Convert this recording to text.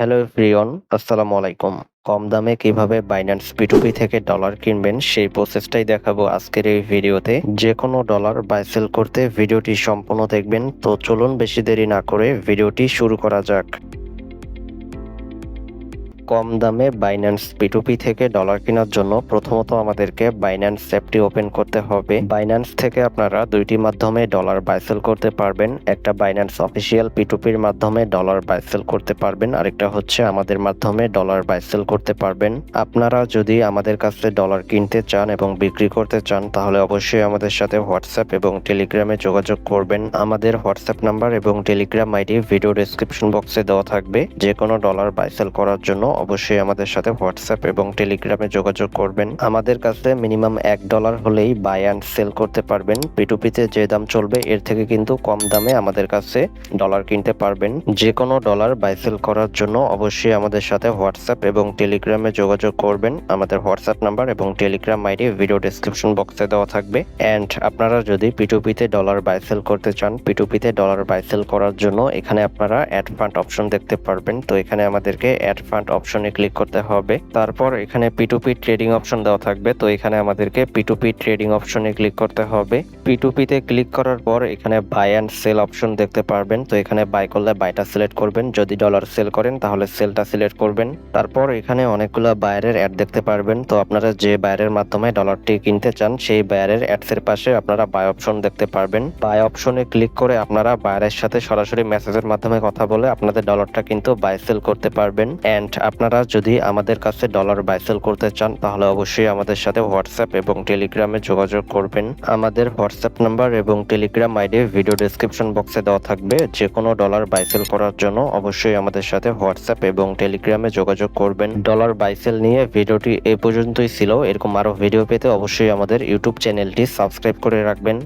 Hello everyone, আসসালামু আলাইকুম। কম দামে কিভাবে বাইন্যান্স P2P থেকে ডলার কিনবেন সেই প্রসেসটাই দেখাবো আজকের এই ভিডিওতে। যে কোনো ডলার বাই সেল করতে ভিডিওটি সম্পূর্ণ দেখবেন। তো চলুন বেশি দেরি না করে ভিডিওটি শুরু করা যাক। কম দামে বাইন্যান্স P2P থেকে ডলার কেনার জন্য প্রথমত আমাদেরকে বাইন্যান্স অ্যাপটি ওপেন করতে হবে। বাইন্যান্স থেকে আপনারা দুইটি মাধ্যমে ডলার বাই সেল করতে পারবেন। একটা বাইন্যান্স অফিসিয়াল P2P-র মাধ্যমে ডলার বাই সেল করতে পারবেন, আরেকটা হচ্ছে আমাদের মাধ্যমে ডলার বাই সেল করতে পারবেন। আপনারা যদি আমাদের কাছে ডলার কিনতে চান এবং বিক্রি করতে চান তাহলে অবশ্যই আমাদের সাথে হোয়াটসঅ্যাপ এবং টেলিগ্রামে যোগাযোগ করবেন। আমাদের হোয়াটসঅ্যাপ নাম্বার এবং টেলিগ্রাম আইডি ভিডিও ডেসক্রিপশন বক্সে দেওয়া থাকবে। যে কোনো ডলার বাই সেল করার জন্য অবশ্যই আমাদের সাথে হোয়াটসঅ্যাপ এবং টেলিগ্রামে যোগাযোগ করবেন। আমাদের কাছে মিনিমাম $1 হলেই বাই অ্যান্ড সেল করতে পারবেন। P2P-তে যে দাম চলবে এর থেকে কিন্তু কম দামে আমাদের কাছে ডলার কিনতে পারবেন। যে কোনো ডলার বাই সেল করার জন্য অবশ্যই আমাদের সাথে হোয়াটসঅ্যাপ এবং টেলিগ্রামে যোগাযোগ করবেন। আমাদের হোয়াটসঅ্যাপ নাম্বার এবং টেলিগ্রাম আইডি ভিডিও ডেসক্রিপশন বক্সে দেওয়া থাকবে। অ্যান্ড আপনারা যদি P2P-তে ডলার বাই সেল করতে চান, P2P-তে ডলার বাই সেল করার জন্য এখানে আপনারা অ্যাড ফান্ড অপশন দেখতে পারবেন। তো এখানে আমাদেরকে অ্যাড ফান্ড অপশনে ক্লিক করতে হবে। তারপর এখানে P2P ট্রেডিং অপশন দেওয়া থাকবে। তো এখানে আমাদেরকে P2P ট্রেডিং অপশনে ক্লিক করতে হবে। P2P-তে ক্লিক করার পর এখানে বাই অ্যান্ড সেল অপশন দেখতে পারবেন। তো এখানে বাই করলে বাইটা সিলেক্ট করবেন, যদি ডলার সেল করেন তাহলে সেলটা সিলেক্ট করবেন। তারপর এখানে অনেকগুলো বায়ারের অ্যাড দেখতে পারবেন। তো আপনারা যে বায়ারের মাধ্যমে ডলারটি কিনতে চান সেই বায়ারের অ্যাডসের পাশে আপনারা বাই অপশন দেখতে পারবেন। বাই অপশনে ক্লিক করে আপনারা বায়ারের সাথে সরাসরি মেসেজের মাধ্যমে কথা বলে আপনাদের ডলারটা কিন্তু বাই সেল করতে পারবেন। অ্যান্ড আপনারা যদি আমাদের কাছে ডলার বাই সেল করতে চান তাহলে অবশ্যই আমাদের সাথে হোয়াটসঅ্যাপ এবং টেলিগ্রামে যোগাযোগ করবেন। আমাদের হোয়াটসঅ্যাপ নাম্বার এবং টেলিগ্রাম আইডি ভিডিও ডেসক্রিপশন বক্সে দেওয়া থাকবে। যে কোনো ডলার বাই সেল করার জন্য অবশ্যই আমাদের সাথে হোয়াটসঅ্যাপ এবং টেলিগ্রামে যোগাযোগ করবেন। ডলার বাই সেল নিয়ে ভিডিওটি এ পর্যন্তই ছিল। এরকম আরো ভিডিও পেতে অবশ্যই আমাদের ইউটিউব চ্যানেলটি সাবস্ক্রাইব করে রাখবেন।